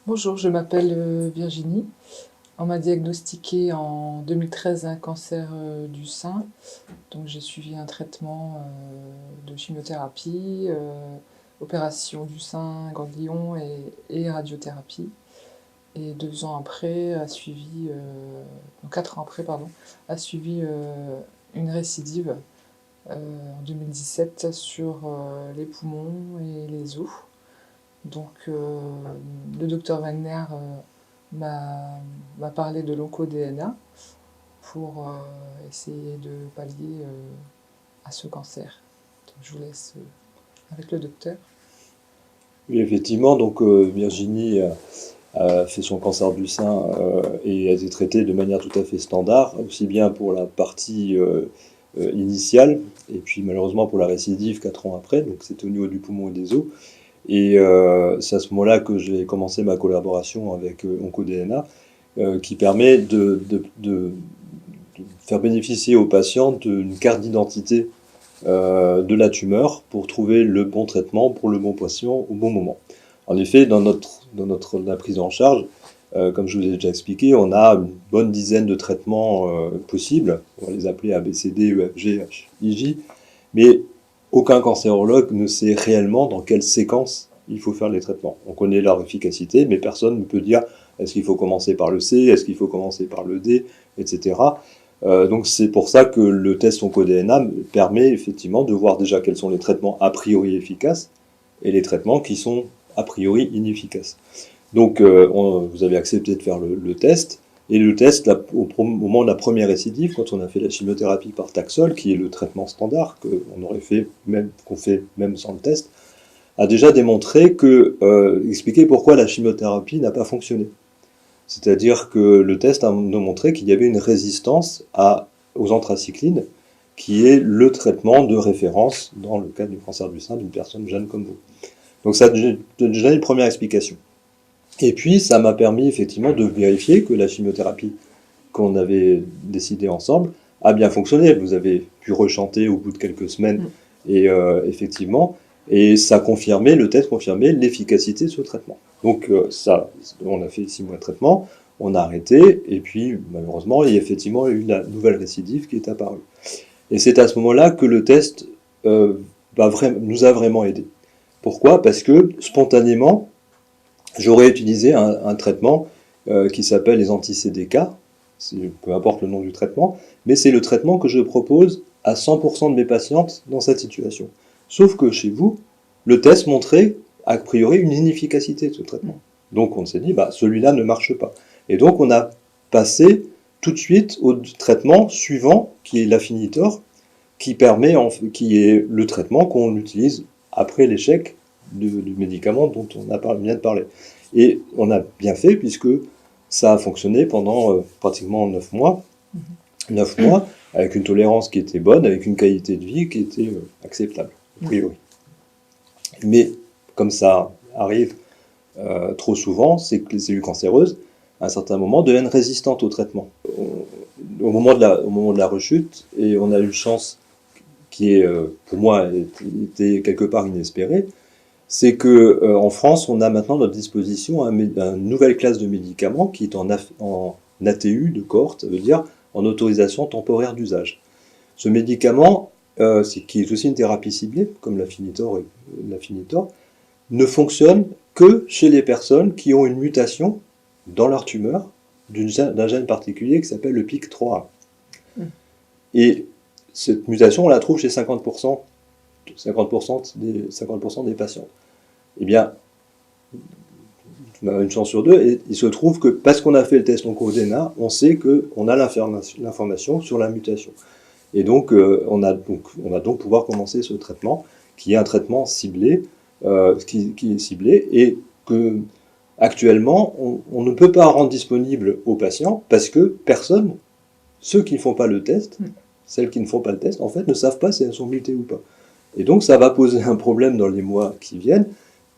Bonjour, je m'appelle Virginie. On m'a diagnostiqué en 2013 un cancer du sein. Donc j'ai suivi un traitement de chimiothérapie, opération du sein, ganglion et radiothérapie. Et 2 ans après, non, 4 ans après, pardon, a suivi une récidive en 2017 sur les poumons et les os. Donc le docteur Wagner m'a parlé de l'onco-DNA pour essayer de pallier à ce cancer. Donc, je vous laisse avec le docteur. Oui, effectivement, donc Virginie a fait son cancer du sein et a été traitée de manière tout à fait standard, aussi bien pour la partie initiale, et puis malheureusement pour la récidive 4 ans après, donc c'était au niveau du poumon et des os. Et c'est à ce moment-là que j'ai commencé ma collaboration avec OncoDNA, qui permet de faire bénéficier aux patients d'une carte d'identité de la tumeur pour trouver le bon traitement pour le bon patient au bon moment. En effet, dans la prise en charge, comme je vous ai déjà expliqué, on a une bonne dizaine de traitements possibles. On va les appeler ABCD, EFG, HIJ, mais aucun cancérologue ne sait réellement dans quelle séquence il faut faire les traitements. On connaît leur efficacité, mais personne ne peut dire est-ce qu'il faut commencer par le C, est-ce qu'il faut commencer par le D, etc. Donc c'est pour ça que le test OncoDNA permet effectivement de voir déjà quels sont les traitements a priori efficaces et les traitements qui sont a priori inefficaces. Donc vous avez accepté de faire le test, et le test, là, au moment de la première récidive, quand on a fait la chimiothérapie par Taxol, qui est le traitement standard qu'on fait même sans le test, a déjà démontré expliquer pourquoi la chimiothérapie n'a pas fonctionné. C'est-à-dire que le test a montré qu'il y avait une résistance aux anthracyclines, qui est le traitement de référence dans le cas du cancer du sein d'une personne jeune comme vous. Donc ça a déjà une première explication. Et puis ça m'a permis effectivement de vérifier que la chimiothérapie qu'on avait décidé ensemble a bien fonctionné. Vous avez pu rechanter au bout de quelques semaines, et effectivement, et ça confirmait, le test confirmait l'efficacité de ce traitement. Donc on a fait 6 mois de traitement, on a arrêté, et puis malheureusement, il y a effectivement eu la nouvelle récidive qui est apparue. Et c'est à ce moment-là que le test nous a vraiment aidé. Pourquoi? Parce que spontanément, j'aurais utilisé un traitement qui s'appelle les anti-CDK, peu importe le nom du traitement, mais c'est le traitement que je propose à 100% de mes patientes dans cette situation. Sauf que chez vous, le test montrait a priori une inefficacité de ce traitement. Donc on s'est dit, celui-là ne marche pas. Et donc on a passé tout de suite au traitement suivant, qui est l'Afinitor, qui est le traitement qu'on utilise après l'échec du médicament dont on vient de parler. Et on a bien fait, puisque ça a fonctionné pendant pratiquement 9 mois. 9 mois, avec une tolérance qui était bonne, avec une qualité de vie qui était acceptable, a priori. Mais comme ça arrive trop souvent, c'est que les cellules cancéreuses, à un certain moment, deviennent résistantes au traitement. Au moment de la rechute, et on a eu une chance qui est, pour moi, était quelque part inespérée, c'est que en France, on a maintenant à notre disposition une nouvelle classe de médicaments qui est en ATU de cohorte, ça veut dire en autorisation temporaire d'usage. Ce médicament, qui est aussi une thérapie ciblée, comme l'Afinitor, ne fonctionne que chez les personnes qui ont une mutation dans leur tumeur d'un gène particulier qui s'appelle le PIK3A. Et cette mutation, on la trouve chez 50% des patients. Eh bien, on a une chance sur deux, et il se trouve que parce qu'on a fait le test OncoDNA, on sait qu'on a l'information sur la mutation. Et donc, on va donc pouvoir commencer ce traitement, qui est un traitement ciblé, qui est ciblé, et que actuellement, on ne peut pas rendre disponible aux patients parce que ceux qui ne font pas le test, celles qui ne font pas le test, en fait, ne savent pas si elles sont mutées ou pas. Et donc, ça va poser un problème dans les mois qui viennent,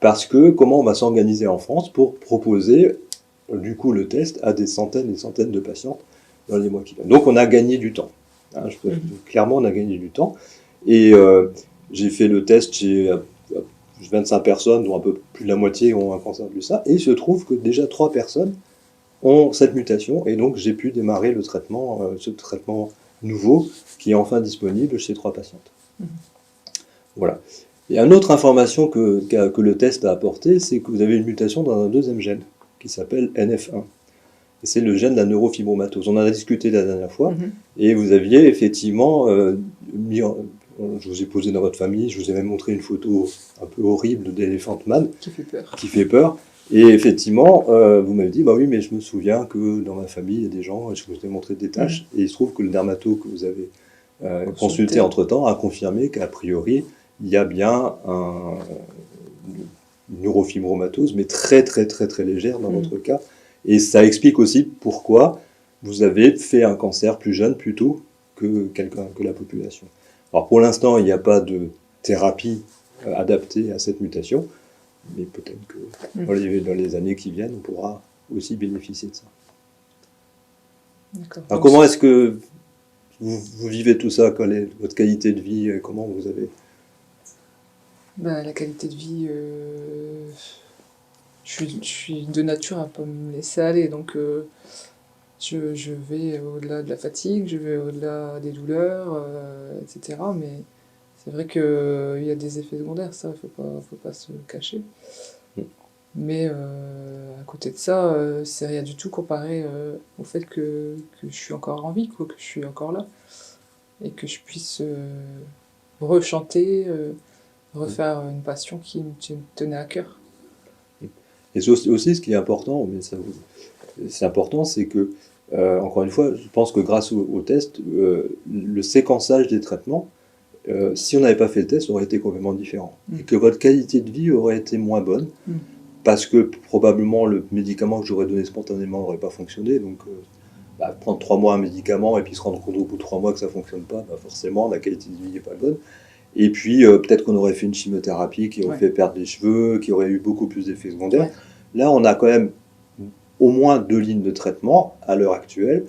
parce que comment on va s'organiser en France pour proposer, du coup, le test à des centaines et des centaines de patientes dans les mois qui viennent. Donc, on a gagné du temps. Clairement, on a gagné du temps. Et j'ai fait le test chez 25 personnes, dont un peu plus de la moitié ont un cancer du sein, et il se trouve que déjà 3 personnes ont cette mutation, et donc j'ai pu démarrer le traitement, ce traitement nouveau, qui est enfin disponible chez 3 patientes. Voilà. Et une autre information que le test a apporté, c'est que vous avez une mutation dans un deuxième gène, qui s'appelle NF1. Et c'est le gène de la neurofibromatose. On en a discuté la dernière fois, et vous aviez effectivement je vous ai posé dans votre famille, je vous ai même montré une photo un peu horrible d'Elephant Man. Qui fait peur. Et effectivement, vous m'avez dit, bah oui, mais je me souviens que dans ma famille, il y a des gens, je vous ai montré des tâches, et il se trouve que le dermato que vous avez consulté entre-temps a confirmé qu'a priori, il y a bien une neurofibromatose, mais très très très très légère dans votre cas. Et ça explique aussi pourquoi vous avez fait un cancer plus jeune plutôt que la population. Alors pour l'instant, il n'y a pas de thérapie adaptée à cette mutation, mais peut-être que dans les années qui viennent, on pourra aussi bénéficier de ça. Alors comment est-ce que vous vivez tout ça? Quelle est votre qualité de vie? Comment vous avez... La qualité de vie, je suis de nature à ne pas me laisser aller, donc je vais au-delà de la fatigue, je vais au-delà des douleurs, etc. Mais c'est vrai qu'il y a des effets secondaires, ça, il ne faut pas se cacher. Mais à côté de ça, c'est rien du tout comparé au fait que je suis encore en vie, quoi, que je suis encore là. Et que je puisse rechanter, refaire une passion qui me tenait à cœur. Et aussi, ce qui est important, mais c'est important, c'est que, encore une fois, je pense que grâce au test, le séquençage des traitements, si on n'avait pas fait le test, aurait été complètement différent. Et que votre qualité de vie aurait été moins bonne, parce que probablement le médicament que j'aurais donné spontanément n'aurait pas fonctionné. Donc, prendre 3 mois un médicament et puis se rendre compte au bout de 3 mois que ça ne fonctionne pas, forcément, la qualité de vie n'est pas bonne. Et puis, peut-être qu'on aurait fait une chimiothérapie qui aurait fait perdre les cheveux, qui aurait eu beaucoup plus d'effets secondaires. Là, on a quand même au moins 2 lignes de traitement à l'heure actuelle,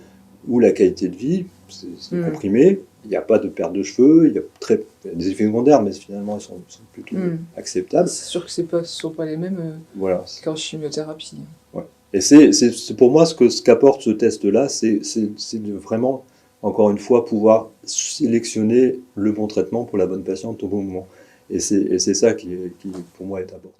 où la qualité de vie, c'est comprimé, il n'y a pas de perte de cheveux, il y a des effets secondaires, mais finalement, ils sont plutôt acceptables. C'est sûr que ce ne sont pas les mêmes qu'en chimiothérapie. Et c'est pour moi ce qu'apporte ce test-là, c'est de vraiment, encore une fois, pouvoir sélectionner le bon traitement pour la bonne patiente au bon moment. Et c'est ça qui, pour moi, est important.